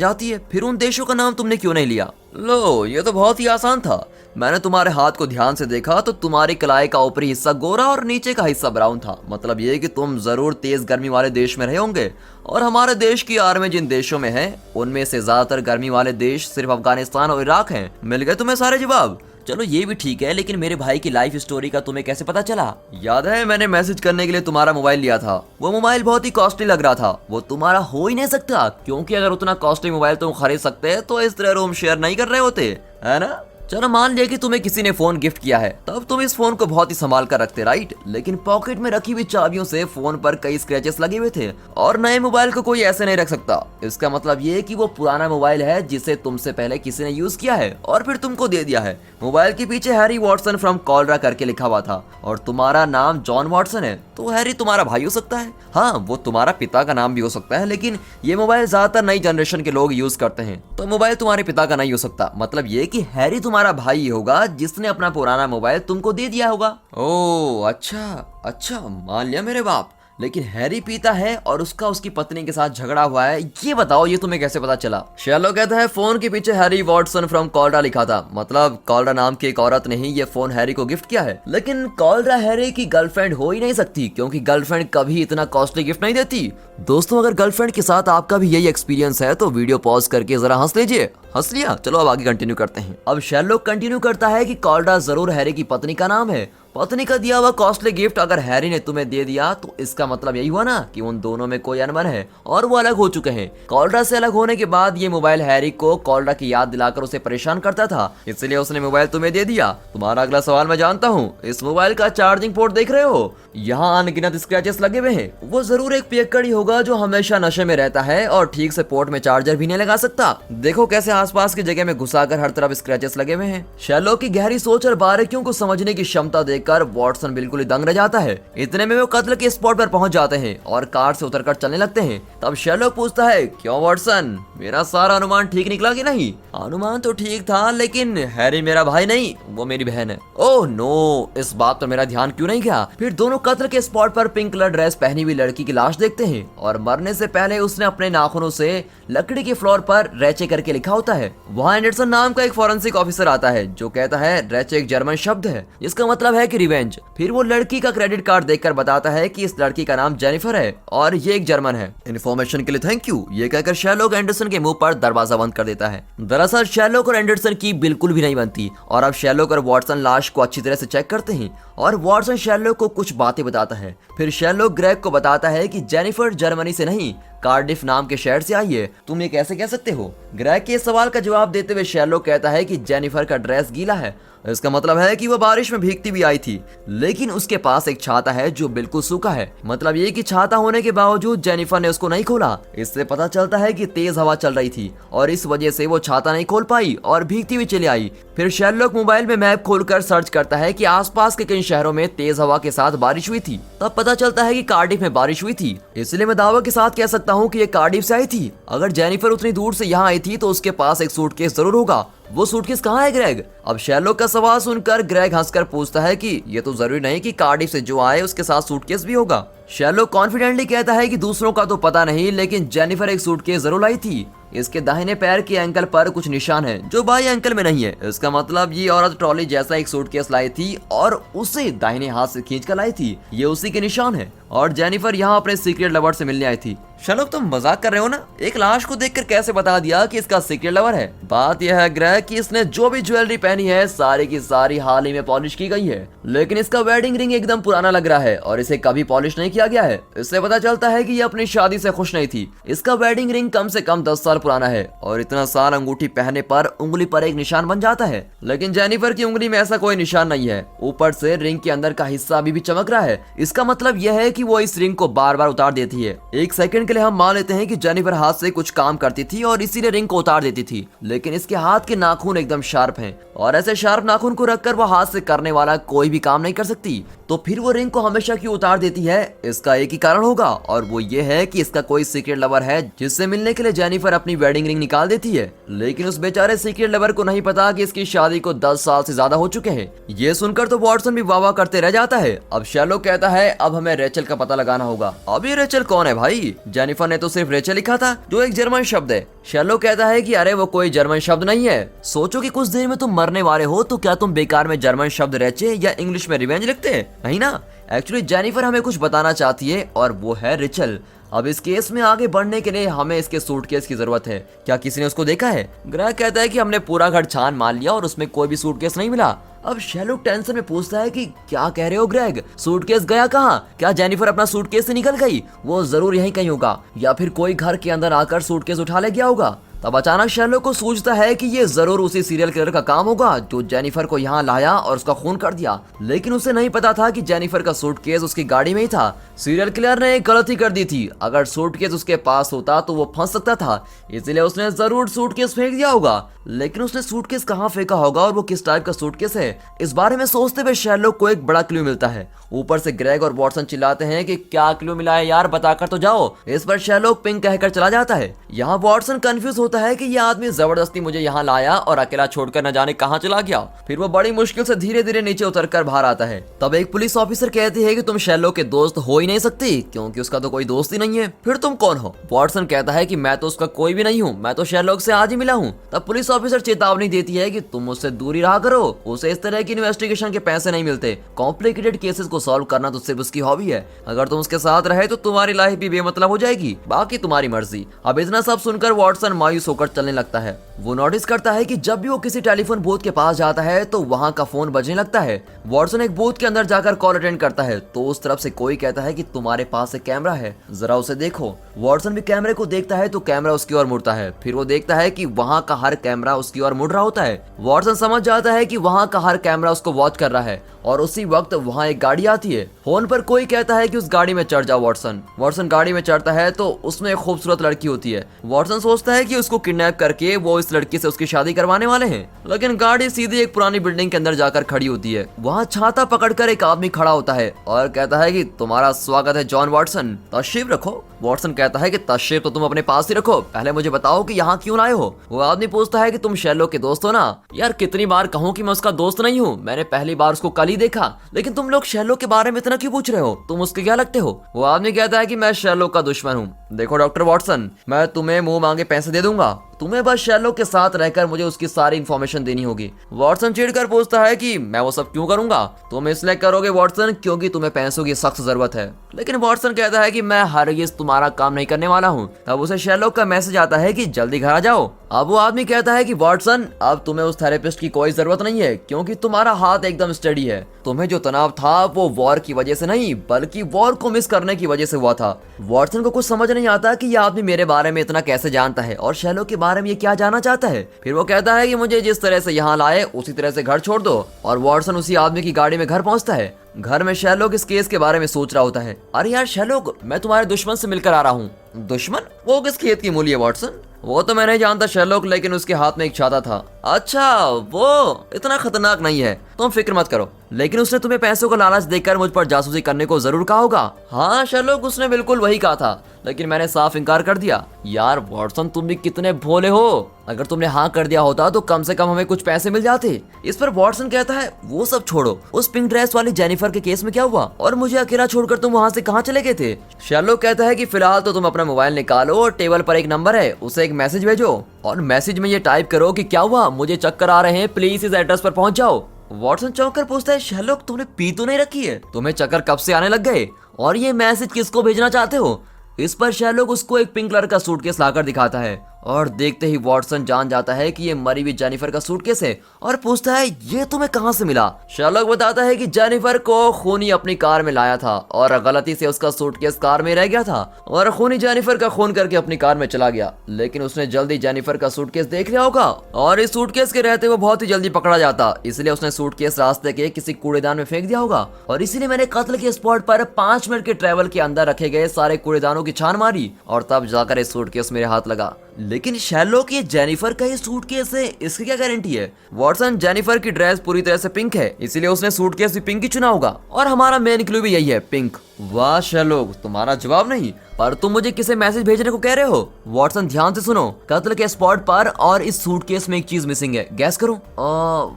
जाती है, फिर उन देशों का नाम तुमने क्यों नहीं लिया? लो, ये तो बहुत ही आसान था। मैंने तुम्हारे हाथ को ध्यान से देखा तो तुम्हारी कलाई का ऊपरी हिस्सा गोरा और नीचे का हिस्सा ब्राउन था। मतलब ये कि तुम जरूर तेज गर्मी वाले देश में रहे होंगे, और हमारे देश की आर्मी जिन देशों में है उनमें से ज्यादातर गर्मी वाले देश सिर्फ अफगानिस्तान और इराक हैं। मिल गए तुम्हें सारे जवाब? चलो ये भी ठीक है, लेकिन मेरे भाई की लाइफ स्टोरी का तुम्हें कैसे पता चला? याद है मैंने मैसेज करने के लिए तुम्हारा मोबाइल लिया था। वो मोबाइल बहुत ही कॉस्टली लग रहा था। वो तुम्हारा हो ही नहीं सकता, क्योंकि अगर उतना कॉस्टली मोबाइल तुम खरीद सकते तो इस तरह रूम शेयर नहीं कर रहे होते, है ना? चलो मान लिया कि तुम्हें किसी ने फोन गिफ्ट किया है, तब तुम इस फोन को बहुत ही संभाल कर रखते, राइट? लेकिन पॉकेट में रखी हुई चाबियों से फोन पर कई स्क्रैचेस लगे हुए थे, और नए मोबाइल को कोई ऐसे नहीं रख सकता। इसका मतलब ये कि वो पुराना मोबाइल है जिसे तुमसे पहले किसी ने यूज किया है और फिर तुमको दे दिया है। मोबाइल के पीछे हैरी वॉटसन फ्रॉम कॉलरा करके लिखा हुआ था, और तुम्हारा नाम जॉन वॉटसन है, तो हैरी तुम्हारा भाई हो सकता है। हाँ, वो तुम्हारा पिता का नाम भी हो सकता है, लेकिन ये मोबाइल ज्यादातर नई जनरेशन के लोग यूज करते हैं, तो मोबाइल तुम्हारे पिता का नहीं हो सकता। मतलब ये कि हैरी तुम्हारा भाई होगा जिसने अपना पुराना मोबाइल तुमको दे दिया होगा। ओह अच्छा, मान लिया मेरे बाप। लेकिन हैरी पीता है और उसका उसकी पत्नी के साथ झगड़ा हुआ है, ये बताओ ये तुम्हें कैसे पता चला? शैलो कहता है फोन के पीछे हैरी वॉटसन फ्रॉम कॉलरा लिखा था, मतलब कॉलरा नाम की एक औरत ने ही ये फोन हैरी को गिफ्ट किया है। लेकिन कॉलरा हैरी की गर्लफ्रेंड हो ही नहीं सकती, क्योंकि गर्लफ्रेंड कभी इतना कॉस्टली गिफ्ट नहीं देती। दोस्तों, अगर गर्लफ्रेंड के साथ आपका भी यही एक्सपीरियंस है तो वीडियो पॉज करके जरा हंस लीजिए। हंस लिया? चलो अब आगे कंटिन्यू करते हैं। अब शैलो कंटिन्यू करता है कि कॉलरा जरूर हैरी की पत्नी का नाम है। पत्नी का दिया हुआ कॉस्टली गिफ्ट अगर हैरी ने तुम्हें दे दिया तो इसका मतलब यही हुआ ना कि उन दोनों में कोई अनबन है और वो अलग हो चुके हैं। कॉलरा से अलग होने के बाद ये मोबाइल हैरी को कॉलरा की याद दिलाकर उसे परेशान करता था, इसलिए उसने मोबाइल तुम्हें दे दिया। तुम्हारा अगला सवाल मैं जानता हूँ। इस मोबाइल का चार्जिंग पोर्ट देख रहे हो? यहाँ अनगिनत स्क्रैचेस लगे हुए हैं। वो जरूर एक पियक्कड़ ही होगा जो हमेशा नशे में रहता है और ठीक से पोर्ट में चार्जर भी नहीं लगा सकता। देखो कैसे आसपास की जगह में घुसाकर हर तरफ स्क्रैचेस लगे हुए हैं। शैलो की गहरी सोच और बारीकियों को समझने की क्षमता देखकर वॉटसन बिल्कुल ही दंग रह जाता है। इतने में वो कत्ल के स्पॉट पर पहुंच जाते हैं और कार से उतरकर चलने लगते हैं। तब शैलो पूछता है, क्यों वॉटसन, मेरा सारा अनुमान ठीक निकला कि नहीं? अनुमान तो ठीक था, लेकिन हैरी मेरा भाई नहीं, वो मेरी बहन है। ओह नो, इस बात पर मेरा ध्यान क्यों नहीं गया? फिर दोनों कत्ल के स्पॉट पर पिंक कलर ड्रेस पहनी हुई लड़की की लाश देखते हैं, और मरने से पहले उसने अपने नाखूनों से लकड़ी के फ्लोर पर रैचे करके लिखा होता है। वहाँ एंडरसन नाम का एक फॉरेंसिक ऑफिसर आता है जो कहता है रैचे एक जर्मन शब्द है जिसका मतलब है कि रिवेंज। फिर वो लड़की का क्रेडिट कार्ड देखकर बताता है कि इस लड़की का नाम जेनिफर है और ये एक जर्मन है। इन्फॉर्मेशन के लिए थैंक यू, ये कहकर शैरलॉक एंडरसन के मुंह पर दरवाजा बंद कर देता है। दरअसल शैरलॉक और एंडरसन की बिल्कुल भी नहीं बनती, और अब शैरलॉक और वॉटसन लाश को अच्छी तरह से चेक करते हैं और वॉटसन शैरलॉक को कुछ बातें बताता है। फिर शैरलॉक ग्रेग को बताता है कि जेनिफर जर्मनी से नहीं, कार्डिफ नाम के शहर से आई है। तुम ये कैसे कह सकते हो? ग्रेग के सवाल का जवाब देते हुए शैरलॉक कहता है कि जेनिफर का ड्रेस गीला है, इसका मतलब है कि वो बारिश में भीगती भी आई थी, लेकिन उसके पास एक छाता है जो बिल्कुल सूखा है। मतलब ये कि छाता होने के बावजूद जेनिफर ने उसको नहीं खोला। इससे पता चलता है कि तेज हवा चल रही थी और इस वजह से वो छाता नहीं खोल पाई और भीगती हुई चली आई। फिर शैरलॉक मोबाइल में मैप खोलकर सर्च करता है कि आसपास के किन शहरों में तेज हवा के साथ बारिश हुई थी। तब पता चलता है कि कार्डिफ में बारिश हुई थी। इसलिए मैं दावा के साथ कह सकता हूँ कि ये कार्डिफ से आई थी। अगर जेनिफर उतनी दूर से यहाँ आई थी तो उसके पास एक सूटकेस जरूर होगा। वो सूटकेस कहाँ है ग्रेग? अब शैरलॉक का सवाल सुनकर ग्रेग हंसकर पूछता है कि ये तो जरूरी नहीं कि कार्डिफ से जो आए उसके साथ सूटकेस भी होगा। शैरलॉक कॉन्फिडेंटली कहता है कि दूसरों का तो पता नहीं, लेकिन जेनिफर एक सूटकेस जरूर लाई थी। इसके दाहिने पैर के एंकल पर कुछ निशान है जो बाएं एंकल में नहीं है। इसका मतलब ये औरत ट्रॉली जैसा एक सूटकेस लाई थी और उसे दाहिने हाथ से खींच कर लाई थी। ये उसी के निशान है और जेनिफर यहाँ अपने सीक्रेट लवर से मिलने आई थी। शैरलॉक तुम मजाक कर रहे हो ना? एक लाश को देखकर कैसे बता दिया कि इसका सीक्रेट लवर है? बात यह है ग्रेग कि इसने जो भी ज्वेलरी पहनी है सारी की सारी हाल ही में पॉलिश की गई है, लेकिन इसका वेडिंग रिंग एकदम पुराना लग रहा है और इसे कभी पॉलिश नहीं किया गया है। इससे पता चलता है कि ये अपनी शादी से खुश नहीं थी। इसका वेडिंग रिंग कम से कम 10 साल पुराना है और इतना साल अंगूठी पहनने पर उंगली पर एक निशान बन जाता है, लेकिन जेनिफर की उंगली में ऐसा कोई निशान नहीं है। ऊपर से रिंग के अंदर का हिस्सा अभी भी चमक रहा है। इसका मतलब यह है कि वो इस रिंग को बार बार उतार देती है। एक सेकंड के लिए हम मान लेते हैं कि जेनिफर हाथ से कुछ काम करती थी और इसीलिए रिंग को उतार देती थी, लेकिन इसके हाथ के नाखून एकदम शार्प हैं और ऐसे शार्प नाखून को रखकर वो हाथ से करने वाला कोई भी काम नहीं कर सकती। तो फिर वो रिंग को हमेशा क्यों उतार देती है? इसका एक ही कारण होगा और वो ये है कि इसका कोई सीक्रेट लवर है जिससे मिलने के लिए जेनिफर अपनी वेडिंग रिंग निकाल देती है। लेकिन उस बेचारे सीक्रेट लवर को नहीं पता कि इसकी शादी को 10 साल से ज्यादा हो चुके हैं। ये सुनकर तो वॉटसन भी वाह करते रह जाता है। अब शेरलॉक कहता है अब हमें रेचल का पता लगाना होगा। अब ये रेचल कौन है भाई? जेनिफर ने तो सिर्फ रेचल लिखा था जो एक जर्मन शब्द है। शेरलॉक कहता है कि अरे वो कोई जर्मन शब्द नहीं है। सोचो कि कुछ देर में तुम मरने वाले हो तो क्या तुम बेकार में जर्मन शब्द रेचे या इंग्लिश में रिवेंज लिखते हैं? नहीं ना। एक्चुअली जेनिफर हमें कुछ बताना चाहती है और वो है रेचल। अब इस केस में आगे बढ़ने के लिए हमें इसके सूटकेस की जरूरत है। क्या किसी ने उसको देखा है? ग्रेग कहता है कि हमने पूरा घर छान मार लिया और उसमें कोई भी सूटकेस नहीं मिला। अब शेरलॉक टेंशन में पूछता है कि क्या कह रहे हो ग्रेग, सूटकेस गया कहाँ? क्या जेनिफर अपना सूटकेस से निकल गई? वो जरूर यहीं कहीं होगा या फिर कोई घर के अंदर आकर सूटकेस उठा ले गया होगा। तब अचानक शेरलॉक को सूझता है कि ये जरूर उसी सीरियल किलर का काम होगा जो जेनिफर को यहाँ लाया और उसका खून कर दिया। लेकिन उसे नहीं पता था कि जेनिफर का सूटकेस उसकी गाड़ी में ही था। सीरियल किलर ने एक गलती कर दी थी। अगर सूटकेस उसके पास होता तो वो फंस सकता था, इसलिए उसने जरूर सूटकेस फेंक दिया होगा। लेकिन उसने सूटकेस कहाँ फेंका होगा और वो किस टाइप का सूटकेस है, इस बारे में सोचते हुए शेरलॉक को एक बड़ा क्लू मिलता है। ऊपर से ग्रेग और वॉटसन चिल्लाते हैं कि क्या क्लू मिला है यार, बताकर तो जाओ। इस पर शेरलॉक पिंक कहकर चला जाता है। यहाँ वॉटसन कंफ्यूज होता है कि यह आदमी जबरदस्ती मुझे यहाँ लाया और अकेला छोड़कर न जाने कहाँ चला गया। फिर वो बड़ी मुश्किल से धीरे धीरे नीचे उतरकर बाहर आता है। तब एक पुलिस ऑफिसर कहती है कि तुम शेरलॉक के दोस्त हो ही नहीं सकती क्योंकि उसका तो कोई दोस्त ही नहीं है। फिर तुम कौन हो? वॉटसन कहता है कि मैं तो उसका कोई भी नहीं हूँ, मैं तो शेरलॉक से आज ही मिला हूँ। तब पुलिस ऑफिसर चेतावनी देती है कि तुम उससे दूरी रहा करो, उसे इस तरह की इन्वेस्टिगेशन के पैसे नहीं मिलते। कॉम्प्लिकेटेड केसेस को सॉल्व करना तो सिर्फ उसकी हॉबी है। अगर तुम उसके साथ रहे तो तुम्हारी लाइफ भी बेमतलब हो जाएगी, बाकी तुम्हारी मर्जी। अब इतना सब सुनकर वॉटसन मायूस होकर चलने लगता है। वो नोटिस करता है कि जब भी वो किसी टेलीफोन बूथ के पास जाता है तो वहाँ का फोन बजने लगता है। वॉटसन एक बूथ के अंदर जाकर कॉल अटेंड करता है तो उस तरफ से कोई कहता है कि तुम्हारे पास एक कैमरा है, जरा उसे देखो। वॉटसन भी कैमरे को देखता है तो कैमरा उसकी ओर मुड़ता है। फिर वो देखता है कि वहाँ का हर कैमरा उसकी ओर मुड़ रहा होता है। वॉटसन समझ जाता है कि वहाँ का हर कैमरा उसको वॉच कर रहा है और उसी वक्त वहाँ एक गाड़ी आती है। फोन पर कोई कहता है कि उस गाड़ी में चढ़ जाओ वॉटसन गाड़ी में चढ़ता है तो उसमें एक खूबसूरत लड़की होती है। वॉटसन सोचता है कि उसको किडनैप करके वो इस लड़की से उसकी शादी करवाने वाले हैं, लेकिन गाड़ी सीधी एक पुरानी बिल्डिंग के अंदर जाकर खड़ी होती है। वहाँ छाता पकड़कर एक आदमी खड़ा होता है और कहता है कि तुम्हारा स्वागत है जॉन वॉटसन, तशरीफ रखो। वॉटसन कहता है कि तशरीफ तो तुम अपने पास ही रखो, पहले मुझे बताओ कि यहाँ क्यों आए हो। वो आदमी पूछता है कि तुम शेरलॉक के दोस्त हो ना? यार कितनी बार कहूँ कि मैं उसका दोस्त नहीं हूँ, मैंने पहली बार उसको कल ही देखा, लेकिन तुम लोग शेरलॉक के बारे में इतना क्यों पूछ रहे हो? तुम उसके क्या लगते हो? वो आदमी कहता है कि मैं शेरलॉक का दुश्मन हूँ। देखो डॉक्टर वॉटसन, मैं तुम्हें मुंह मांगे पैसे दे दूंगा, तुम्हें बस शेरलॉक के साथ रहकर मुझे उसकी सारी इन्फॉर्मेशन देनी होगी। वॉटसन चिढ़कर पूछता है कि मैं वो सब क्यों करूंगा? तुम इसलिए करोगे वॉटसन क्योंकि तुम्हें पैसों की सख्त जरूरत है। लेकिन वॉटसन कहता है कि मैं हरगिज तुम्हारा काम नहीं करने वाला हूँ। तब उसे शेरलॉक का मैसेज आता है कि जल्दी घर आ जाओ। अब वो आदमी कहता है कि वॉटसन अब तुम्हें उस थेरेपिस्ट की कोई जरूरत नहीं है क्योंकि तुम्हारा हाथ एकदम स्टडी है। तुम्हें जो तनाव था वो वॉर की वजह से नहीं बल्कि वॉर को मिस करने की वजह से हुआ था। वॉटसन को कुछ समझ नहीं आता कि यह आदमी मेरे बारे में इतना कैसे जानता है और शेरलॉक के बारे में ये क्या जाना चाहता है। फिर वो कहता है कि मुझे जिस तरह से यहाँ लाए उसी तरह से घर छोड़ दो और वॉटसन उसी आदमी की गाड़ी में घर पहुंचता है। घर में शेरलॉक इस केस के बारे में सोच रहा होता है। अरे यार शेरलॉक, मैं तुम्हारे दुश्मन से मिलकर आ रहा हूँ। दुश्मन? वो किस खेत की मूली है वॉटसन? वो तो मैं नहीं जानता शेरलॉक, लेकिन उसके हाथ में एक छाता था। अच्छा, वो इतना खतरनाक नहीं है, तुम फिक्र मत करो। लेकिन उसने तुम्हें पैसों का लालच देकर मुझ पर जासूसी करने को जरूर कहा होगा। हाँ शेरलॉक, उसने बिल्कुल वही कहा था, लेकिन मैंने साफ इनकार कर दिया। यार वॉटसन, तुम भी कितने भोले हो। अगर तुमने हाँ कर दिया होता तो कम से कम हमें कुछ पैसे मिल जाते। इस पर वॉटसन कहता है वो सब छोड़ो, उस पिंक ड्रेस वाली जेनिफर के केस में क्या हुआ और मुझे अकेला छोड़कर तुम वहाँ से कहाँ चले गए थे? शेरलॉक कहता है कि फिलहाल तो तुम अपना मोबाइल निकालो और टेबल पर एक नंबर है, उसे एक मैसेज भेजो और मैसेज में ये टाइप करो कि क्या हुआ, मुझे चक्कर आ रहे हैं, प्लीज इस एड्रेस पर पहुंच जाओ। वॉटसन चौंक कर पूछता है शेरलॉक, तुमने पी तो नहीं रखी है? तुम्हें चक्कर कब से आने लग गए और ये मैसेज किसको भेजना चाहते हो? इस पर शेरलॉक उसको एक पिंक कलर का सूटकेस लाकर दिखाता है और देखते ही वॉटसन जान जाता है कि ये मरी हुई जेनिफर का सूटकेस है और पूछता है ये तुम्हें कहां से मिला। शर्लॉक बताता है कि जेनिफर को खूनी अपनी कार में लाया था और गलती से उसका सूटकेस कार में रह गया था और खूनी जेनिफर का खून करके अपनी कार में चला गया, लेकिन उसने जल्दी जेनिफर का सूटकेस देख लिया होगा और इस सूटकेस के रहते वो बहुत ही जल्दी पकड़ा जाता, इसलिए उसने सूटकेस रास्ते के किसी कूड़ेदान में फेंक दिया होगा और इसीलिए मैंने कत्ल के स्पॉट पर 5 मिनट के ट्रेवल के अंदर रखे गए सारे कूड़ेदानों की छान मारी और तब जाकर इस सूटकेस मेरे हाथ लगा। लेकिन शर्लॉक ये जेनिफर का ही सूटकेस है, इसकी क्या गारंटी है? वॉटसन, जेनिफर की ड्रेस पूरी तरह से पिंक है, इसीलिए उसने सूटकेस भी पिंक ही चुना होगा और हमारा मेन क्लू भी यही है, पिंक। वाह शर्लॉक, तुम्हारा जवाब नहीं, पर तुम मुझे किसे मैसेज भेजने को कह रहे हो? वॉटसन ध्यान से सुनो, कत्ल के स्पॉट पर और इस सूटकेस में एक चीज मिसिंग है, गैस करो।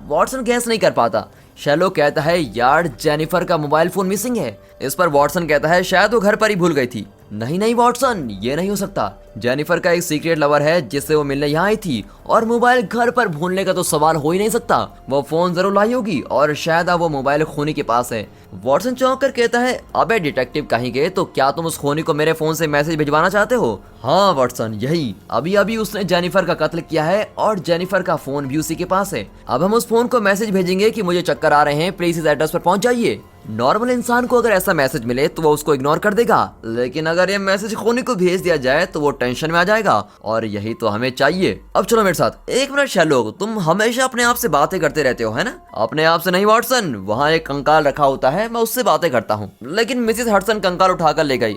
वॉटसन गैस नहीं कर पाता। शर्लॉक कहता है यार जेनिफर का मोबाइल फोन मिसिंग है। इस पर वॉटसन कहता है शायद वो घर पर ही भूल गई थी। नहीं वॉटसन, ये नहीं हो सकता। जेनिफर का एक सीक्रेट लवर है जिससे वो मिलने यहाँ आई थी और मोबाइल घर पर भूलने का तो सवाल हो ही नहीं सकता। वो फोन जरूर लाई होगी और शायद अब वो मोबाइल खूनी के पास है। वॉटसन चौंक कर कहता है अबे डिटेक्टिव कहीं गए, तो क्या तुम उस खूनी को मेरे फोन से मैसेज भिजवाना चाहते हो? हाँ वॉटसन, यही, अभी अभी उसने जेनिफर का कत्ल किया है और जेनिफर का फोन भी उसी के पास है। अब हम उस फोन को मैसेज भेजेंगे कि मुझे चक्कर आ रहे हैं, प्लीज इस एड्रेस पर पहुंच जाइए। नॉर्मल इंसान को अगर ऐसा मैसेज मिले तो वो उसको इग्नोर कर देगा, लेकिन अगर ये मैसेज खूनी को भेज दिया जाए तो वो टेंशन में आ जाएगा और यही तो हमें चाहिए। अब चलो मेरे साथ। एक मिनट शर्लॉक, तुम हमेशा अपने आप से बातें करते रहते हो है ना? अपने आप से नहीं वॉटसन, वहाँ एक कंकाल रखा होता है, मैं उससे बातें करता हूँ। लेकिन मिसेस हडसन कंकाल उठाकर ले गई।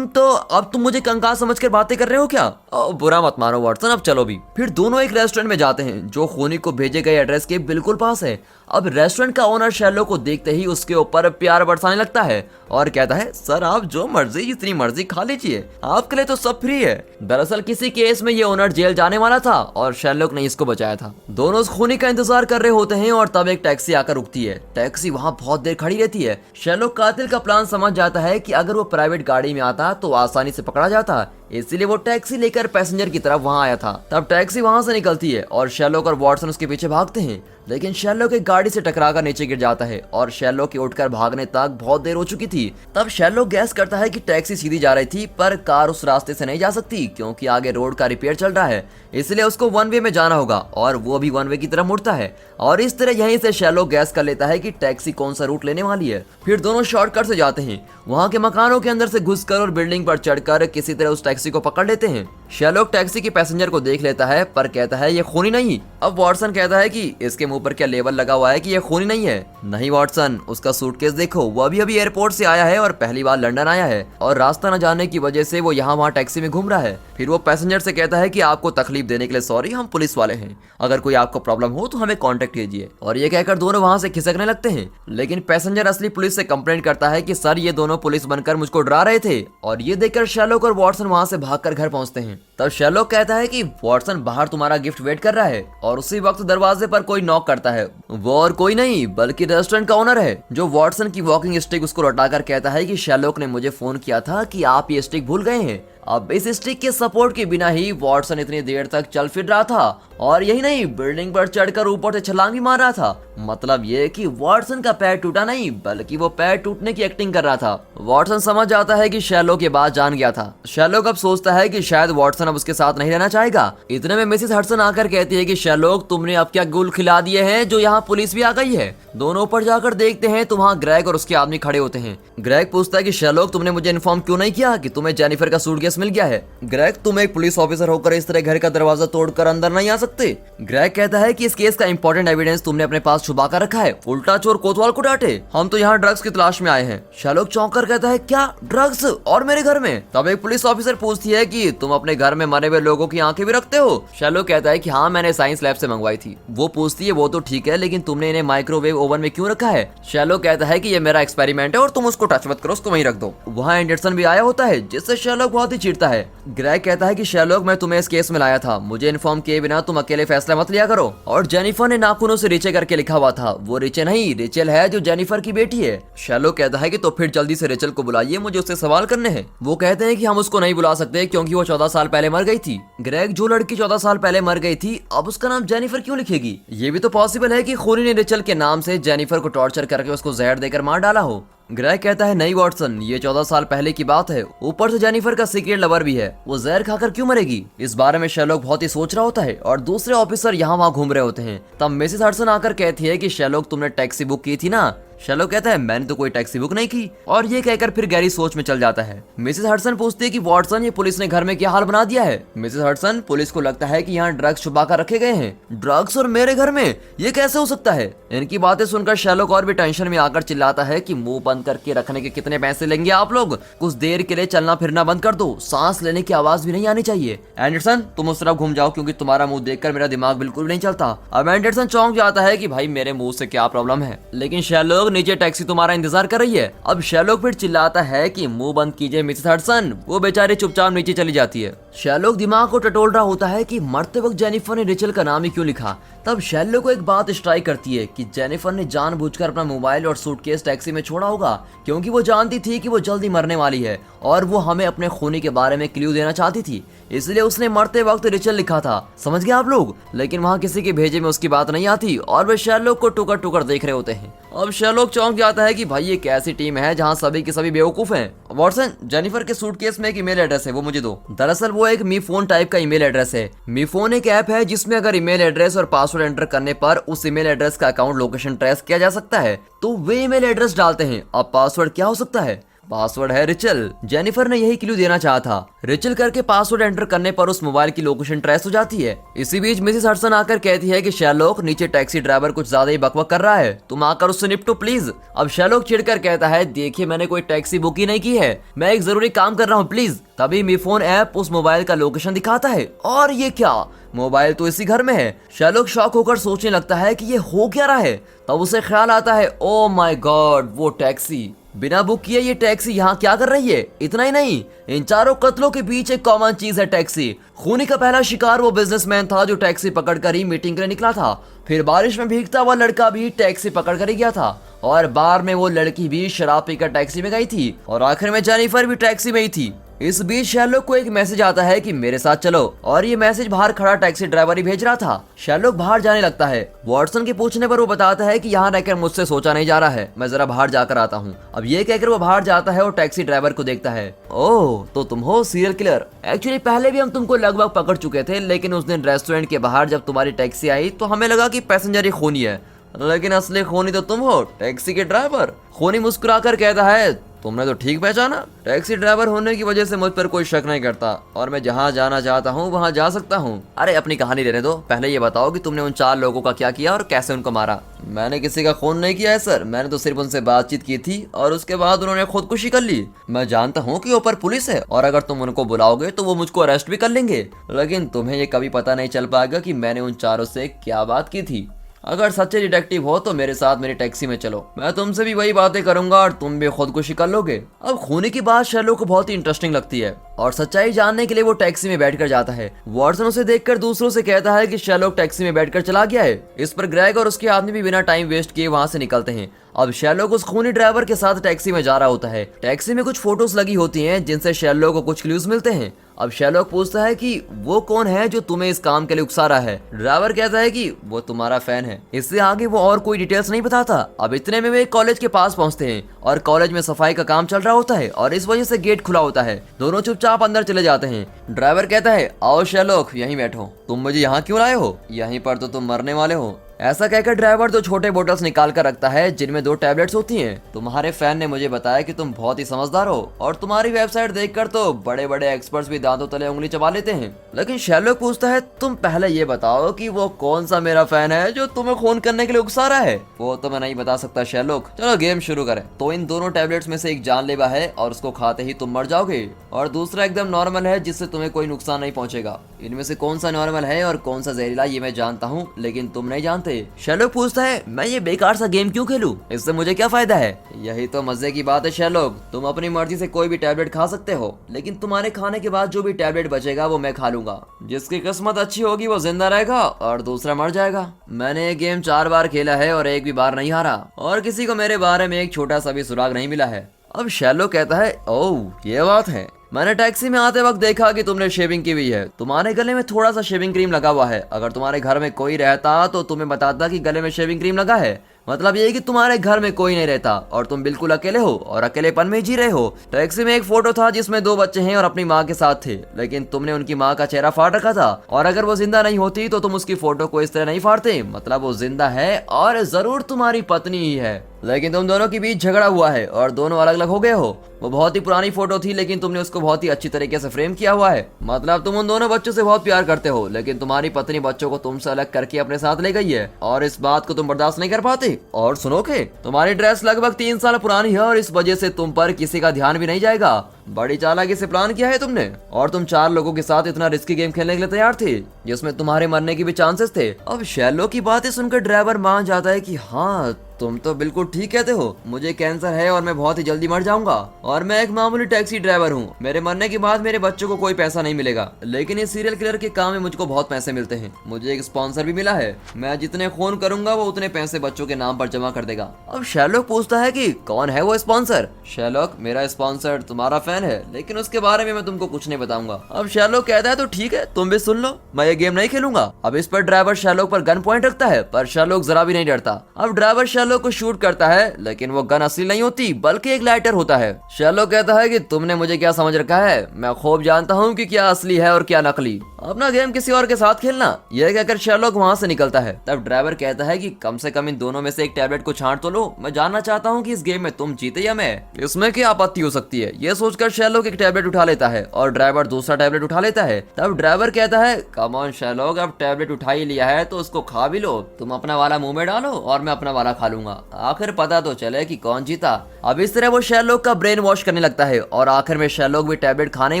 तो अब तुम मुझे कंकाल समझकर बातें कर रहे हो क्या? बुरा मत मानो वॉटसन, अब चलो भी। फिर दोनों एक रेस्टोरेंट में जाते हैं जो खूनी को भेजे गए एड्रेस के बिल्कुल पास है। अब रेस्टोरेंट का ओनर शर्लॉक को देखते ही उसके ऊपर प्यार बरसाने लगता है और कहता है सर आप जो मर्जी जितनी मर्जी खा लीजिए, आपके लिए तो सब फ्री है। दरअसल किसी केस में ये ओनर जेल जाने वाला था और शर्लॉक ने इसको बचाया था। दोनों उस खूनी का इंतजार कर रहे होते हैं और तब एक टैक्सी आकर रुकती है। टैक्सी वहाँ बहुत देर खड़ी रहती है। शर्लॉक कातिल का प्लान समझ जाता है कि अगर वो प्राइवेट गाड़ी में आता तो आसानी से पकड़ा जाता, इसलिए वो टैक्सी लेकर पैसेंजर की तरफ वहां आया था। तब टैक्सी वहां से निकलती है और शर्लॉक और वॉटसन उसके पीछे भागते हैं, लेकिन शर्लॉक एक गाड़ी से टकराकर नीचे गिर जाता है और शर्लॉक के उठकर भागने तक बहुत देर हो चुकी थी। तब शर्लॉक गैस करता है कि टैक्सी सीधी जा रही थी, पर कार उस रास्ते से नहीं जा सकती क्योंकि आगे रोड का रिपेयर चल रहा है, इसलिए उसको वन वे में जाना होगा और वो भी वन वे की तरफ मुड़ता है। और इस तरह यहीं से शर्लॉक गैस कर लेता है कि टैक्सी कौन सा रूट लेने वाली है। फिर दोनों शॉर्टकट से जाते हैं, वहाँ के मकानों के अंदर से घुसकर और बिल्डिंग पर चढ़कर किसी तरह उस टैक्सी को पकड़ लेते हैं। शर्लॉक टैक्सी के पैसेंजर को देख लेता है पर कहता है ये खूनी नहीं। अब वॉटसन कहता है कि इसके मुंह पर क्या लेबल लगा हुआ है कि ये खूनी नहीं है? नहीं वॉटसन, उसका सूटकेस देखो, वो अभी एयरपोर्ट से आया है और पहली बार लंदन आया है और रास्ता न जानने की वजह से वो यहाँ वहाँ टैक्सी में घूम रहा है। फिर वो पैसेंजर से कहता है कि आपको तकलीफ देने के लिए सॉरी, हम पुलिस वाले हैं, अगर कोई आपको प्रॉब्लम हो तो हमें कांटेक्ट कीजिए। और ये कहकर दोनों वहाँ से खिसकने लगते हैं, लेकिन पैसेंजर असली पुलिस से कंप्लेंट करता है कि सर ये दोनों पुलिस बनकर मुझको डरा रहे थे। और ये देखकर शर्लॉक और वॉटसन वहाँ से भागकर घर पहुँचते हैं। तब शर्लॉक कहता है कि वॉटसन बाहर तुम्हारा गिफ्ट वेट कर रहा है और उसी वक्त दरवाजे पर कोई नॉक करता है। वो और कोई नहीं बल्कि रेस्टोरेंट का ओनर है, जो वॉटसन की वॉकिंग स्टिक उसको लौटाकर कहता है कि शर्लॉक ने मुझे फोन किया था कि आप ये स्टिक भूल गए हैं। अब इस स्टिक के सपोर्ट के बिना ही वॉटसन इतनी देर तक चल फिर रहा था और यही नहीं, बिल्डिंग पर चढ़कर ऊपर से छलांग भी मार रहा था। मतलब ये कि वॉटसन का पैर टूटा नहीं बल्कि वो पैर टूटने की एक्टिंग कर रहा था। वॉटसन समझ जाता है कि शर्लॉक ये बात जान गया था। शर्लॉक अब सोचता है कि शायद वॉटसन अब उसके साथ नहीं रहना चाहेगा। इतने में मिसेस हडसन आकर कहती है कि शर्लॉक तुमने अब क्या गुल खिला दिए हैं जो यहाँ पुलिस भी आ गई है। दोनों ऊपर जाकर देखते हैं तो वहाँ ग्रेग और उसके आदमी खड़े होते हैं। ग्रेग पूछता है कि शर्लॉक तुमने मुझे इन्फॉर्म क्यों नहीं किया कि तुम्हें जेनिफर का सूटकेस मिल गया है? ग्रेग, तुम एक पुलिस ऑफिसर होकर इस तरह घर का दरवाजा तोड़कर अंदर नहीं आ सकते। ग्रेग कहता है कि इस केस का इंपॉर्टेंट एविडेंस तुमने अपने पास छुपा कर रखा है, उल्टा चोर कोतवाल को डांटे, हम तो यहाँ ड्रग्स की तलाश में आए हैं। शर्लॉक चौंक कर कहता है क्या ड्रग्स और मेरे घर में? तब एक पुलिस ऑफिसर पूछती है कि तुम अपने घर में मरे हुए लोगों की आंखें भी रखते हो? शर्लॉक कहता है कि हाँ, मैंने साइंस लैब से मंगवाई थी। वो पूछती है वो तो ठीक है, लेकिन तुमने इन्हें माइक्रोवेव ओवन में क्यों रखा है? शर्लॉक कहता है कि ये मेरा एक्सपेरिमेंट है और तुम उसको टच मत करो, उसको वहीं रख दो। वहाँ एंडरसन भी आया होता है जिससे शर्लॉक बहुत ही चिढ़ता है। ग्रेग कहता है कि शर्लॉक मैं तुम्हें इस केस में लाया था, मुझे इन्फॉर्म किए बिना तुम अकेले फैसला मत लिया करो। और जेनिफर ने नाखूनों से रिचे करके लिखा हुआ था, वो रिचे नहीं रिचेल है जो जेनिफर की बेटी है। शर्लॉक कहता है कि तो फिर जल्दी से रिचेल को बुलाइए, मुझे उससे सवाल करने हैं। वो कहते हैं कि हम उसको नहीं बुला सकते क्योंकि वो 14 साल पहले मर गई थी। ग्रेग, जो लड़की 14 साल पहले मर गई थी अब उसका नाम जेनिफर क्यों लिखेगी? ये भी तो पॉसिबल है कि खूनी ने रिचेल के नाम से जेनिफर को टॉर्चर करके उसको जहर देकर मार डाला हो। ग्रेग कहता है नहीं वॉटसन, ये 14 साल पहले की बात है, ऊपर से जेनिफर का सीक्रेट लवर भी है, वो जहर खाकर क्यों मरेगी? इस बारे में शेरलॉक बहुत ही सोच रहा होता है और दूसरे ऑफिसर यहाँ वहाँ घूम रहे होते हैं। तब मिसेस हडसन आकर कहती है कि शेरलॉक तुमने टैक्सी बुक की थी ना? शेरलॉक कहता है मैंने तो कोई टैक्सी बुक नहीं की, और ये कहकर फिर गैरी सोच में चल जाता है। मिसेस हडसन पूछती है कि वॉटसन ये पुलिस ने घर में क्या हाल बना दिया है? मिसेस हडसन पुलिस को लगता है कि यहाँ ड्रग्स छुपा कर रखे गए हैं। ड्रग्स और मेरे घर में, ये कैसे हो सकता है? इनकी बातें सुनकर शेरलॉक और भी टेंशन में आकर चिल्लाता है कि मुंह बंद करके रखने के कितने पैसे लेंगे आप लोग? कुछ देर के लिए चलना फिरना बंद कर दो, सांस लेने की आवाज भी नहीं आनी चाहिए। एंडरसन तुम उस तरफ घूम जाओ क्योंकि तुम्हारा मुंह देखकर मेरा दिमाग बिल्कुल नहीं चलता। अब एंडरसन चौंक जाता है कि भाई मेरे मुंह से क्या प्रॉब्लम है, लेकिन शेरलॉक नीचे टैक्सी तुम्हारा इंतजार कर रही है। अब शेरलॉक फिर चिल्लाता है कि मुंह बंद कीजिए मिसेस हडसन। वो बेचारी चुपचाप नीचे चली जाती है। शेरलॉक दिमाग को टटोल रहा होता है कि मरते वक्त जेनिफर ने रिचल का नाम ही क्यों लिखा। तब शेरलॉक को एक बात स्ट्राइक करती है कि जेनिफर ने जानबूझकर अपना मोबाइल और सूटकेस टैक्सी में छोड़ा होगा, क्योंकि वो जानती थी कि वो जल्दी मरने वाली है और वो हमें अपने खूनी के बारे में क्लू देना चाहती थी, इसलिए उसने मरते वक्त रिचल लिखा था। समझ गए आप लोग? लेकिन वहाँ किसी के भेजे में उसकी बात नहीं आती और वे शेरलॉक को टुकर टुकर देख रहे होते हैं। अब शेरलॉक चौंक जाता है कि भाई ये कैसी टीम है जहाँ सभी के सभी बेवकूफ हैं। वॉटसन जेनिफर के सूटकेस में एक ईमेल एड्रेस है, वो मुझे दो। दरअसल वो एक मी फोन टाइप का ईमेल एड्रेस है। मी फोन एक ऐप है जिसमें अगर ईमेल एड्रेस और पासवर्ड एंटर करने पर उस ईमेल एड्रेस का अकाउंट लोकेशन ट्रेस किया जा सकता है। तो वे ईमेल एड्रेस डालते हैं। अब पासवर्ड क्या हो सकता है? पासवर्ड है रिचल। जेनिफर ने यही क्लू देना चाहा था। रिचल करके पासवर्ड एंटर करने पर उस मोबाइल की लोकेशन ट्रेस हो जाती है। इसी बीच मिसेस हडसन आकर कहती है कि शेरलॉक नीचे टैक्सी ड्राइवर कुछ ज्यादा ही बकबक कर रहा है, तुम आकर उससे निपटो प्लीज। अब शेरलॉक चिढ़कर कहता है देखिए मैंने कोई टैक्सी बुक ही नहीं की है, मैं एक जरूरी काम कर रहा हूँ प्लीज। तभी मी फोन ऐप उस मोबाइल का लोकेशन दिखाता है और ये क्या, मोबाइल तो इसी घर में है। शेरलॉक शॉक होकर सोचने लगता है कि ये हो क्या रहा है। तब उसे ख्याल आता है ओ माय गॉड, वो टैक्सी बिना बुक किए ये टैक्सी यहाँ क्या कर रही है? इतना ही नहीं, इन चारों कत्लों के बीच एक कॉमन चीज है टैक्सी। खूनी का पहला शिकार वो बिजनेसमैन था जो टैक्सी पकड़कर ही मीटिंग के लिए निकला था। फिर बारिश में भीगता हुआ लड़का भी टैक्सी पकड़कर ही गया था और बार में वो लड़की भी शराब पीकर टैक्सी में गई थी और आखिर में जेनिफर भी टैक्सी में ही थी। इस बीच शेरलॉक को एक मैसेज आता है कि मेरे साथ चलो, और ये मैसेज बाहर खड़ा टैक्सी ड्राइवर ही भेज रहा था। शेरलॉक बाहर जाने लगता है। वॉटसन के पूछने पर वो बताता है कि यहाँ रहकर मुझसे सोचा नहीं जा रहा है, मैं जरा बाहर जाकर आता हूँ। अब ये कहकर वो बाहर जाता है और टैक्सी ड्राइवर को देखता है। ओह तो तुम हो सीरियल किलर। एक्चुअली पहले भी हम तुमको लगभग पकड़ चुके थे, लेकिन उस दिन रेस्टोरेंट के बाहर जब तुम्हारी टैक्सी आई तो हमें लगा कि पैसेंजर ही खूनी है, लेकिन असली खूनी तो तुम हो, टैक्सी के ड्राइवर। खूनी मुस्कुराकर कहता है तुमने तो ठीक पहचाना, टैक्सी ड्राइवर होने की वजह से मुझ पर कोई शक नहीं करता और मैं जहाँ जाना चाहता हूँ वहाँ जा सकता हूँ। अरे अपनी कहानी रहने दो, पहले ये बताओ कि तुमने उन 4 लोगों का क्या किया और कैसे उनको मारा। मैंने किसी का खून नहीं किया है सर, मैंने तो सिर्फ उनसे बातचीत की थी और उसके बाद उन्होंने खुदकुशी कर ली। मैं जानता हूँ कि ऊपर पुलिस है और अगर तुम उनको बुलाओगे तो वो मुझको अरेस्ट भी कर लेंगे, लेकिन तुम्हें ये कभी पता नहीं चल पाएगा कि मैंने उन 4 से क्या बात की थी। अगर सच्चे डिटेक्टिव हो तो मेरे साथ मेरी टैक्सी में चलो, मैं तुमसे भी वही बातें करूंगा और तुम भी खुदकुशी कर लोगे। अब खूनी की बात शेरलॉक को बहुत ही इंटरेस्टिंग लगती है और सच्चाई जानने के लिए वो टैक्सी में बैठकर जाता है। वॉटसन उसे देखकर दूसरों से कहता है कि शेरलॉक टैक्सी में बैठकर चला गया है। इस पर ग्रेग और उसके आदमी भी बिना टाइम वेस्ट किए वहां से निकलते हैं। अब शेरलॉक उस खूनी ड्राइवर के साथ टैक्सी में जा रहा होता है। टैक्सी में कुछ फोटोज लगी होती हैं जिनसे शेरलॉक को कुछ क्लूज मिलते हैं। अब शेरलॉक पूछता है कि वो कौन है जो तुम्हें इस काम के लिए उकसा रहा है। ड्राइवर कहता है कि वो तुम्हारा फैन है। इससे आगे वो और कोई डिटेल्स नहीं बताता। अब इतने में वे कॉलेज के पास पहुंचते हैं और कॉलेज में सफाई का काम चल रहा होता है और इस वजह से गेट खुला होता है। दोनों चुपचाप अंदर चले जाते हैं। ड्राइवर कहता है आओ शेरलॉक यहीं बैठो, तुम मुझे यहाँ क्यों लाए हो, यहीं पर तो तुम मरने वाले हो। ऐसा कहकर ड्राइवर 2 छोटे बोतल्स निकाल कर रखता है जिनमें 2 टैबलेट्स होती हैं। तुम्हारे फैन ने मुझे बताया कि तुम बहुत ही समझदार हो और तुम्हारी वेबसाइट देखकर तो बड़े बड़े एक्सपर्ट्स भी दांतों तले उंगली चबा लेते हैं। लेकिन शेरलॉक पूछता है तुम पहले ये बताओ कि वो कौन सा मेरा फैन है जो तुम्हें खून करने के लिए उकसा रहा है। वो तो मैं नहीं बता सकता शेरलॉक, चलो गेम शुरू करें। तो इन दोनों टैबलेट्स में से एक जानलेवा है और उसको खाते ही तुम मर जाओगे, और दूसरा एकदम नॉर्मल है जिससे तुम्हें कोई नुकसान नहीं पहुंचेगा। इनमें से कौन सा नॉर्मल है और कौन सा जहरीला ये मैं जानता हूँ, लेकिन तुम नहीं जानते। शेरलॉक पूछता है मैं ये बेकार सा गेम क्यों खेलूं, इससे मुझे क्या फायदा है। यही तो मजे की बात है शेरलॉक, तुम अपनी मर्जी से कोई भी टैबलेट खा सकते हो, लेकिन तुम्हारे खाने के बाद जो भी टैबलेट बचेगा वो मैं खा लूंगा। जिसकी किस्मत अच्छी होगी वो जिंदा रहेगा और दूसरा मर जाएगा। मैंने ये गेम 4 बार खेला है और एक भी बार नहीं हारा, और किसी को मेरे बारे में एक छोटा सा भी सुराग नहीं मिला है। अब शेरलॉक कहता है ओह ये बात है, मैंने टैक्सी में आते वक्त देखा कि तुमने शेविंग की हुई है, तुम्हारे गले में थोड़ा सा शेविंग क्रीम लगा हुआ है। अगर तुम्हारे घर में कोई रहता तो तुम्हें बताता कि गले में शेविंग क्रीम लगा है, मतलब ये कि तुम्हारे घर में कोई नहीं रहता और तुम बिल्कुल अकेले हो और अकेलेपन में जी रहे हो। टैक्सी में एक फोटो था जिसमें 2 बच्चे हैं और अपनी माँ के साथ थे, लेकिन तुमने उनकी माँ का चेहरा फाड़ रखा था और अगर वो जिंदा नहीं होती तो तुम उसकी फोटो को इस तरह नहीं फाड़ते। मतलब वो जिंदा है और जरूर तुम्हारी पत्नी ही है, लेकिन तुम दोनों के बीच झगड़ा हुआ है और दोनों अलग अलग हो गए हो। वो बहुत ही पुरानी फोटो थी लेकिन तुमने उसको बहुत ही अच्छी तरीके से फ्रेम किया हुआ है। मतलब तुम उन दोनों बच्चों से बहुत प्यार करते हो, लेकिन तुम्हारी पत्नी बच्चों को तुमसे अलग करके अपने साथ ले गई है और इस बात को तुम बर्दाश्त नहीं कर पाते। और सुनोगे, तुम्हारी ड्रेस लगभग 3 साल पुरानी है और इस वजह से तुम पर किसी का ध्यान भी नहीं जाएगा। बड़ी चालाकी से प्लान किया है तुमने और तुम 4 लोगों के साथ इतना रिस्की गेम खेलने के लिए तैयार थे जिसमें तुम्हारे मरने की भी चांसेस थे। अब शैलो की बातें सुनकर ड्राइवर मान जाता है कि हाँ, तुम तो बिल्कुल ठीक कहते हो, मुझे कैंसर है और मैं बहुत ही जल्दी मर जाऊंगा और मैं एक मामूली टैक्सी ड्राइवर हूँ। मेरे मरने के बाद मेरे बच्चों को कोई पैसा नहीं मिलेगा, लेकिन इस सीरियल किलर के काम में मुझको बहुत पैसे मिलते हैं। मुझे एक स्पॉन्सर भी मिला है, मैं जितने खून करूंगा वो उतने पैसे बच्चों के नाम पर जमा कर देगा। अब शैलोक पूछता है कि कौन है वो स्पॉन्सर। शैलोक, मेरा स्पॉन्सर तुम्हारा फैन है, लेकिन उसके बारे में मैं तुमको कुछ नहीं बताऊंगा। अब शैलोक कहता है तो ठीक है, तुम भी सुन लो, मैं ये गेम नहीं खेलूंगा। अब इस पर ड्राइवर शैलोक पर गन पॉइंट रखता है, पर शैलोक जरा भी नहीं डरता। अब ड्राइवर शैलोक को शूट करता है, लेकिन वो गन असली नहीं होती बल्कि एक लाइटर होता है। शैलोक कहता है कि तुमने मुझे क्या समझ रखा है, मैं खूब जानता हूँ कि क्या असली है और क्या नकली। अपना गेम किसी और के साथ खेलना। यह कहकर शैलोक वहाँ से निकलता है। तब ड्राइवर कहता है कि कम से कम इन दोनों में से एक टैबलेट को छांट तो लो, मैं जानना चाहता हूँ कि इस गेम में तुम जीते या मैं। इसमें क्या आपत्ति हो सकती है। ये सोचकर शैलोक एक टैबलेट उठा लेता है और ड्राइवर दूसरा टैबलेट उठा लेता है। तब ड्राइवर कहता है, कम ऑन शैलोक, अब टैबलेट उठा ही लिया है तो उसको खा भी लो। तुम अपना वाला मुंह में डालो और मैं अपना वाला खा लूंगा, आखिर पता तो चले कि कौन जीता। अब इस तरह वो शैलोक का ब्रेन वॉश करने लगता है और आखिर में शैलोक भी टैबलेट खाने ही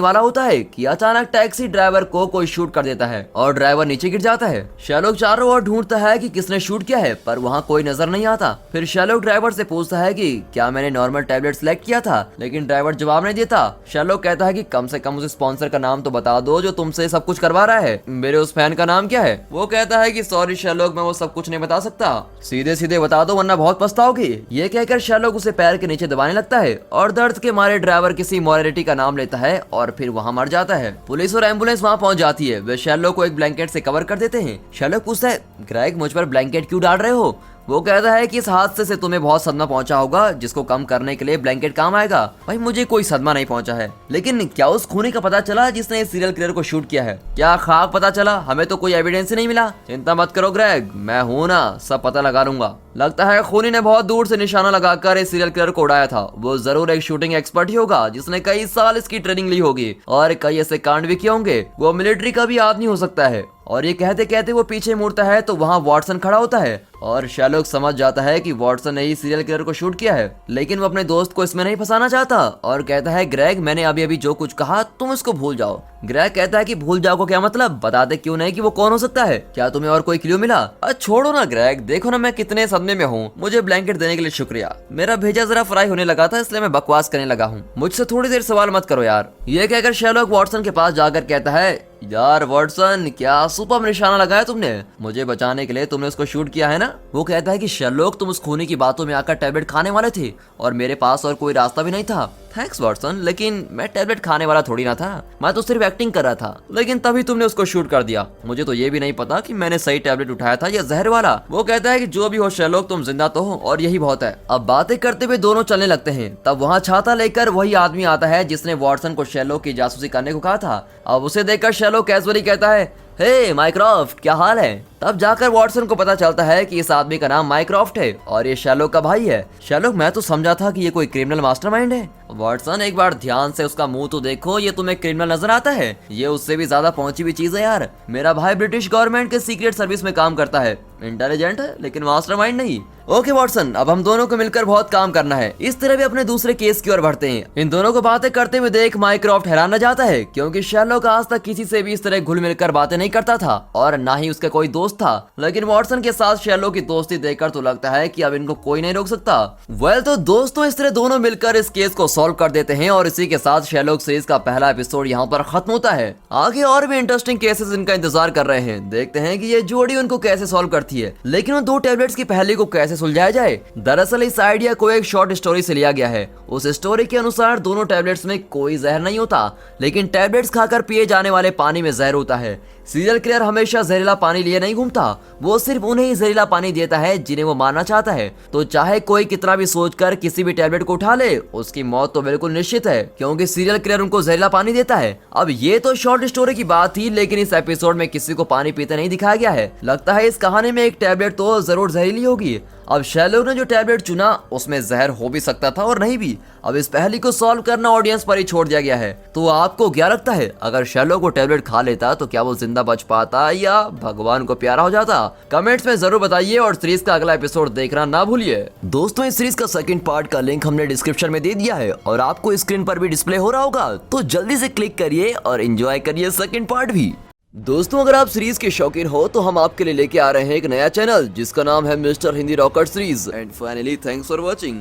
वाला होता है कि अचानक टैक्सी ड्राइवर को कोई शूट कर देता है और ड्राइवर नीचे गिर जाता है। शैलोक चारों ओर ढूंढता है कि किसने शूट किया है, पर वहाँ कोई नजर नहीं आता। फिर शैलोक ड्राइवर से पूछता है कि क्या मैंने नॉर्मल टैबलेट सिलेक्ट किया था, लेकिन ड्राइवर जवाब नहीं देता। शैलोक कहता है कि कम से कम उस स्पॉन्सर का नाम तो बता दो जो तुमसे सब कुछ करवा रहा है। मेरे उस फैन का नाम क्या है। वो कहता है कि सॉरी शैलोक, मैं वो सब कुछ नहीं बता सकता, सीधे सीधे बता दो वरना बहुत पछताओगे। ये कहकर शैलोक उसे पैर के नीचे दबाने लगता है और दर्द के मारे ड्राइवर किसी मॉरेलिटी का नाम लेता है और फिर वहाँ मर जाता है। पुलिस और एम्बुलेंस वहाँ पहुँच जाती है। वे शैलोक को एक ब्लैंकेट से कवर कर देते हैं। शैलोक पूछता है, ग्रेग, मुझ पर ब्लैंकेट क्यों डाल रहे हो। वो कहता है कि इस हादसे से तुम्हें बहुत सदमा पहुंचा होगा जिसको कम करने के लिए ब्लैंकेट काम आएगा। भाई मुझे कोई सदमा नहीं पहुंचा है, लेकिन क्या उस खूनी का पता चला जिसने इस सीरियल किलर को शूट किया है। क्या खाक पता चला, हमें तो कोई एविडेंस ही नहीं मिला। चिंता मत करो ग्रेग, मैं हूं ना, सब पता लगा लूंगा। लगता है खूनी ने बहुत दूर से निशाना लगाकर इस सीरियल किलर को उड़ाया था। वो जरूर एक शूटिंग एक्सपर्ट ही होगा जिसने कई साल इसकी ट्रेनिंग ली होगी और कई ऐसे कांड भी किए होंगे। वो मिलिट्री का भी आदमी हो सकता है। और ये कहते कहते वो पीछे मुड़ता है तो वहाँ वॉटसन खड़ा होता है और शैलोक समझ जाता है कि वॉटसन ने ही सीरियल किलर को शूट किया है, लेकिन वो अपने दोस्त को इसमें नहीं फंसाना चाहता और कहता है, ग्रेग, मैंने अभी अभी जो कुछ कहा तुम इसको भूल जाओ। ग्रेग कहता है कि भूल जाओ को क्या मतलब, बताते क्यों नहीं कि वो कौन हो सकता है। क्या तुम्हें और कोई क्लू मिला। छोड़ो ना ग्रेग, देखो ना मैं कितने सदमे में हूँ। मुझे ब्लैंकेट देने के लिए शुक्रिया। मेरा भेजा जरा फ्राई होने लगा था इसलिए मैं बकवास करने लगा हूँ, मुझसे थोड़ी देर सवाल मत करो यार। ये कहकर शैलोक वॉटसन के पास जाकर कहता है, यार वॉटसन, क्या सुपर निशाना लगाया तुमने। मुझे बचाने के लिए तुमने उसको शूट किया है ना। वो कहता है कि शैलोक, तुम उस खूनी की बातों में आकर टैबलेट खाने वाले थे और मेरे पास और कोई रास्ता भी नहीं था। थैंक्स वॉटसन, लेकिन मैं टैबलेट खाने वाला थोड़ी ना था, मैं तो सिर्फ एक्टिंग कर रहा था, लेकिन तभी तुमने उसको शूट कर दिया। मुझे तो ये भी नहीं पता कि मैंने सही टैबलेट उठाया था या जहर वाला। वो कहता है कि जो भी हो शैलोक, तुम जिंदा तो हो और यही बहुत है। अब बातें करते हुए दोनों चलने लगते हैं। तब वहाँ छाता लेकर वही आदमी आता है जिसने वॉटसन को शैलोक की जासूसी करने को कहा था। अब उसे देखकर शैलोक कैजुअली कहता है, हे माइक्रॉफ्ट, क्या हाल है। तब जाकर वॉटसन को पता चलता है कि इस आदमी का नाम माइक्रॉफ्ट है और ये शैलोक का भाई है। शैलोक, मैं तो समझा था कि ये कोई क्रिमिनल मास्टरमाइंड है। वॉटसन, एक बार ध्यान से उसका मुंह तो देखो, ये तुम्हें क्रिमिनल नजर आता है। ये उससे भी ज्यादा पहुंची हुई चीज है यार। मेरा भाई ब्रिटिश गवर्नमेंट के सीक्रेट सर्विस में काम करता है, इंटेलिजेंट है लेकिन मास्टरमाइंड नहीं। ओके वॉटसन, अब हम दोनों को मिलकर बहुत काम करना है। इस तरह भी अपने दूसरे केस की ओर बढ़ते हैं। इन दोनों को बातें करते हुए देख माइक्रॉफ्ट हैरान न जाता है, क्योंकि शैलोक आज तक किसी से भी इस तरह घुल मिलकर बातें नहीं करता था और ना ही उसका कोई दोस्त था। लेकिन वॉटसन के साथ शैलोक की दोस्ती देखकर तो लगता है कि अब इनको कोई नहीं रोक सकता। वेल तो दोस्तों, इस तरह दोनों मिलकर इस केस को सॉल्व कर देते हैं और इसी के साथ शैलोक सीरीज का पहला एपिसोड यहाँ पर खत्म होता है। आगे और भी इंटरेस्टिंग केसेस इनका इंतजार कर रहे हैं। देखते हैं कि ये जोड़ी उनको कैसे सॉल्व करती है, लेकिन उन 2 टैबलेट्स की पहेली को कैसे सुलझाया जाए। दरअसल इस आइडिया को एक शॉर्ट स्टोरी से लिया गया है। उस स्टोरी के अनुसार दोनों टैबलेट्स में कोई जहर नहीं होता, लेकिन टैबलेट्स खाकर पिए जाने वाले पानी में जहर होता है। सीरियल किलर हमेशा जहरीला पानी लिए नहीं घूमता, वो सिर्फ उन्हें ही जहरीला पानी देता है जिन्हें वो मारना चाहता है। तो चाहे कोई कितना भी सोचकर किसी भी टैबलेट को उठा ले, उसकी मौत तो बिल्कुल निश्चित है, क्योंकि सीरियल किलर उनको जहरीला पानी देता है। अब ये तो शॉर्ट स्टोरी की बात थी, लेकिन इस एपिसोड में किसी को पानी पीते नहीं दिखाया गया है। लगता है इस कहानी में एक टैबलेट तो जरूर जहरीली होगी। अब शेरलॉक ने जो टैबलेट चुना उसमें जहर हो भी सकता था और नहीं भी। अब इस पहेली को सॉल्व करना ऑडियंस पर ही छोड़ दिया गया है। तो आपको क्या लगता है, अगर शेरलॉक वो टैबलेट खा लेता तो क्या वो जिंदा बच पाता या भगवान को प्यारा हो जाता? कमेंट्स में जरूर बताइए और सीरीज का अगला एपिसोड देखना ना भूलिए। दोस्तों, इस सीरीज का सेकंड पार्ट का लिंक हमने डिस्क्रिप्शन में दे दिया है और आपको स्क्रीन पर भी डिस्प्ले हो रहा होगा, तो जल्दी से क्लिक करिए और एंजॉय करिए सेकंड पार्ट भी। दोस्तों, अगर आप सीरीज के शौकीन हो तो हम आपके लिए लेके आ रहे हैं एक नया चैनल जिसका नाम है mister Hindi rocket series. And finally thanks for watching.